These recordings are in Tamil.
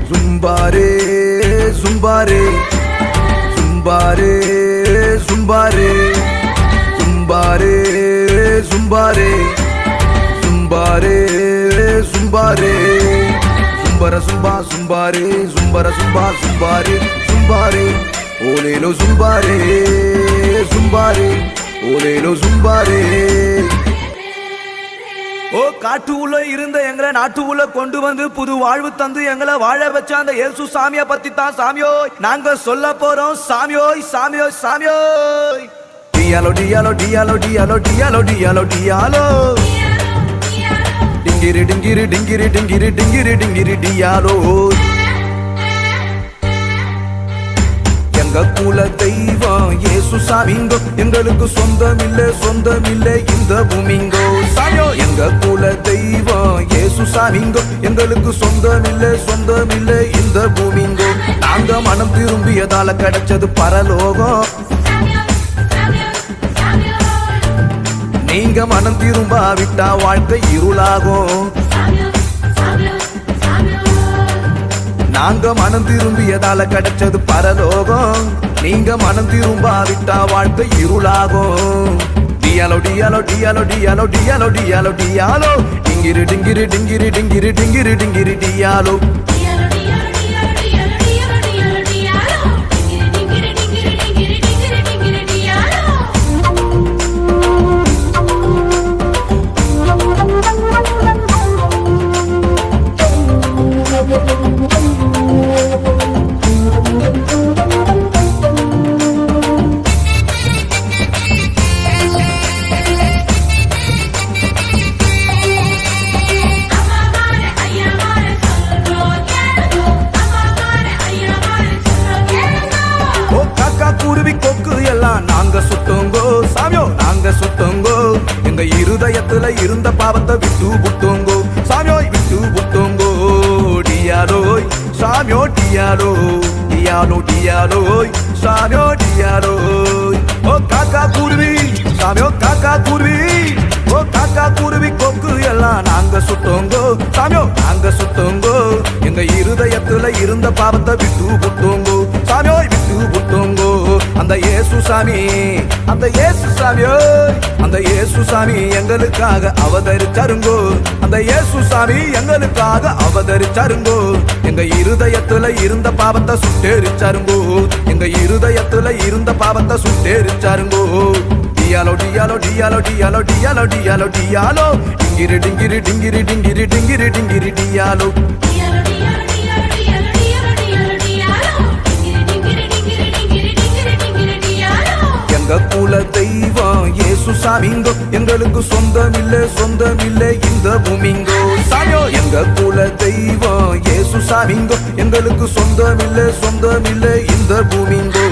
Zumbare, zumbare, zumbare, zumbare, zumbare, zumbare, zumbare, zumbare, zumbara zumba, zumbare, zumbara zumba, zumbare, zumbare, olelo zumbare, zumbare, olelo zumbare. ஓ காட்டு உள்ள இருந்த எங்களை நாட்டு உள்ள கொண்டு வந்து புது வாழ்வு தந்து எங்களை வாழ வச்ச அந்த இயேசு சாமியை பத்தி தான் சாமியோய் நாங்க சொல்ல போறோம் சாமியோய் சாமியோய் சாமியோய். டியாலோ டியாலோ டியாலோ டியாலோ டியாலோ டியாலோ டியாலோ டிங்கிரி டிங்கிரி டிங்கிரி டிங்கிரி டிங்கிரி டிங்கிரி டியாலோ. எங்க குல தெய்வம் இயேசு சாமிங்கோ எங்களுக்கு சொந்தமில்லை இந்த பூமிங்கோ சாமியோ. எங்க குல தெய்வம் இயேசு சாமிங்கோ எங்களுக்கு சொந்தமில்லை இந்த பூமிங்கோ. நாங்க மனம் திரும்பியதால கிடைச்சது பரலோகம். நீங்க மனம் திரும்பாவிட்டா வாழ்க்கை இருளாகும். நாங்க மனம் திரும்பியதால கிடைச்சது பரலோகம். நீங்க மனம் திரும்பாவிட்டா வாழ்க்கை இருளாகும். டியாலோ டியாலோ டியாலோ டியாலோ டியாலோ டியாலோ டியாலோ டிங்கிரி டிங்கிரி டிங்கிரி டிங்கிரி டிங்கிரி டிங்கிரி டியாலோ. குருவி கொக்கு எல்லாம் நாங்க சுட்டோங்கோ சாமியோ நாங்க சுட்டோங்கோ. எங்க இருதயத்துல இருந்த பாவத்தை விட்டு புட்டோங்கோ சாமியோய் விட்டு புட்டோங்கோ. டியாலோய் சாமியோ டியாலோ டியாலோ டியாலோய் சாமியோ டியாலோய். ஓ காக்கா குருவி சாமியோ காக்கா குருவி ஓ காக்கா குருவி கொக்கு எல்லாம் நாங்க சுட்டோங்கோ சாமியோ நாங்க சுட்டோங்கோ. எங்க இருதயத்துல இருந்த பாவத்தை விட்டு புட்டோங்கோ சாமியோய் விட்டு புட்டோங்கோ. அந்த இயேசு சாமி அந்த இயேசு சாமியோய் அந்த இயேசு சாமி எங்களுக்காக அவதரிச்சாருங்கோ. அந்த இயேசு சாமி எங்களுக்காக அவதரிச்சாருங்கோ. எங்க இருதயத்துல இருந்த பாவத்தை சுட்டெரிச்சாருங்கோ. எங்க இருதயத்துல இருந்த பாவத்தை சுட்டெரிச்சாருங்கோ. டியாலோ டியாலோ டியாலோ டியாலோ டியாலோ டியாலோ டியாலோ டிங்கிரி டிங்கிரி டிங்கிரி டிங்கிரி டிங்கிரி டிங்கிரி டியாலோ. எங்க குல தெய்வம் இயேசு சாமிங்கோ எங்களுக்கு சொந்தமில்லை இந்த பூமிங்கோ சாமியோ. எங்க குல தெய்வம் இயேசு சாமிங்கோ எங்களுக்கு சொந்தமில்லை இந்த பூமிங்கோ.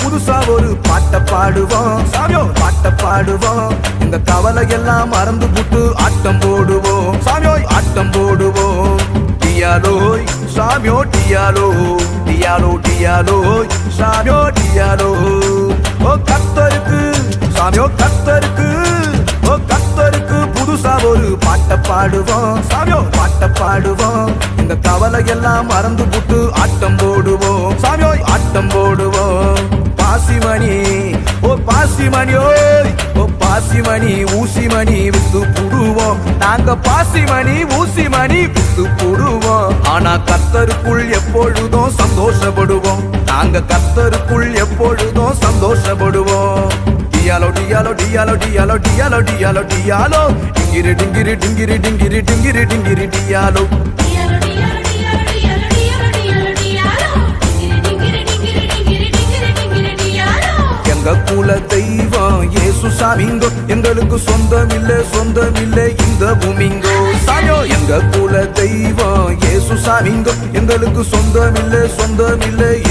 புதுசா ஒரு பாட்ட பாடுவோம் சாமியோ பாட்ட பாடுவோம். எங்க கவலை எல்லாம் மறந்து புட்டு ஆட்டம் போடுவோம் சாமியோய் ஆட்டம் போடுவோம். டியாலோய் சாமியோ டியாலோ டியாலோ டியாலோய் சாமியோ டியாலோ. ஓ கர்த்தருக்கு சாமியோ கர்த்தருக்கு ஓ கர்த்தருக்கு புதுசா ஒரு பாட்ட பாடுவோம் சாமியோ பாட்ட பாடுவோம். எங்க கவலை எல்லாம் மறந்து புட்டு ஆட்டம் போடுவோம் சாமியோய் ஆட்டம் போடுவோம். பாசிமணி ஓ பாசிமணியோய் ஓ பாசிமணி ஊசிமணி வித்து புடுவோம். நாங்க பாசிமணி ஊசிமணி வித்து புடுவோம். ஆனா கர்த்தருக்குள் எப்பொழுதும் சந்தோஷப்படுவோம். நாங்க கர்த்தருக்குள் எப்பொழுதும் சந்தோஷப்படுவோம். டியாலோ டியாலோ டியாலோ டியாலோ டியாலோ டியாலோ டியாலோ டிங்கிரி டிங்கிரி டிங்கிரி டிங்கிரி டிங்கிரி டிங்கிரி டியாலோ. எங்க எங்க குல தெய்வம் இயேசு சாமிங்கோ எங்களுக்கு சொந்தமில்லை இந்த பூமிங்கோ சாமியோ எங்க குல தெய்வம் இயேசு சாமிங்கோ எங்களுக்கு சொந்தமில்லை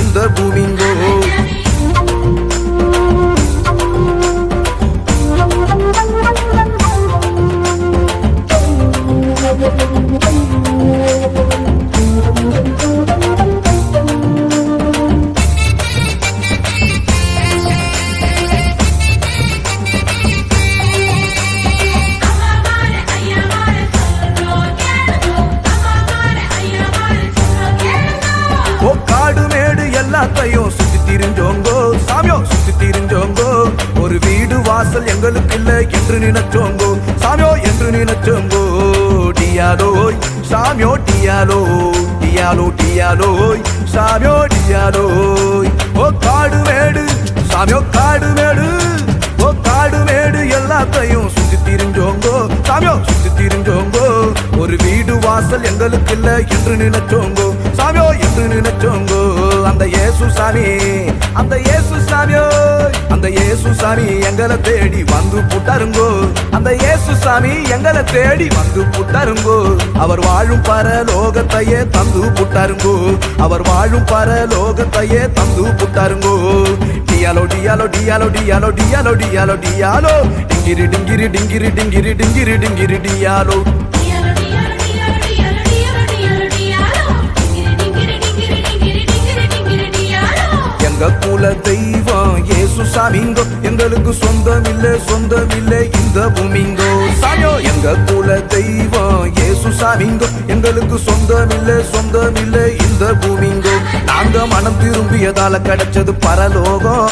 இந்த பூமிங்கோ காடு மேடு எல்லாத்தையும் சுத்தி திரிஞ்சோங்கோ சாமியோ சுத்தி திரிஞ்சோங்கோ ஒரு வீடு வாசல் எங்களுக்கு இல்ல என்று நினைச்சோங்கோ சாமியோ என்று நினைச்சோங்கோ டியாலோய் சாமியோ டியாலோய் சாமியோ டியாலோய் ஓ காடு மேடு சாமியோ காடு மேடு எல்லாத்தையும் சுத்தி திரிஞ்சோங்கோ சாமியோ சுத்தி திரிஞ்சோங்கோ ஒரு வீடு வாசல் எங்களுக்கு இல்ல என்று நினைச்சோங்கோ சாமியோ என்று நினைச்சோங்கோ அந்த இயேசு சாமி எங்களை தேடி வந்து புட்டாருங்கோ அந்த இயேசு சாமி எங்களை தேடி வந்து புட்டாருங்கோ அவர் வாழும் பரலோகத்தையே தந்து புட்டாருங்கோ அவர் வாழும் பரலோகத்தையே தந்து புட்டாருங்கோ டியாலோ டியாலோ டியாலோ டியாலோ டியாலோ டியாலோ டியாலோ டிங்கிரி டிங்கிரி டிங்கிரி டிங்கிரி டிங்கிரி டிங்கிரி டியாலோ எங்க குல தெய்வம் இயேசு சாமிங்கோ எங்களுக்கு சொந்தமில்லை இந்த பூமிங்கோ சாமியோ எங்க குல தெய்வம் இயேசு சாமிங்கோ எங்களுக்கு சொந்தமில்லை இந்த பூமிங்கோ நாங்க மனம் திரும்பியதால கிடைச்சது பரலோகம்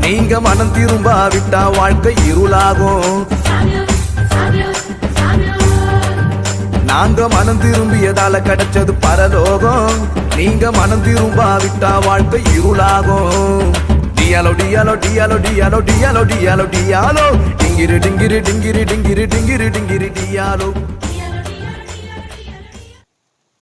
நீங்க மனம் திரும்பாவிட்டா வாழ்க்கை இருளாகும் நாங்க மனம் திரும்பியதால கிடைச்சது பரலோகம் நீங்க மனம் திரும்பாவிட்டா வாழ்க்கை இருளாகும் டியாலோ டியாலோ டியாலோ டியாலோ டியாலோ டியாலோ டியாலோ டிங்கிரி டிங்கிரி டிங்கிரி டிங்கிரி டிங்கிரி டிங்கிரி டியாலோ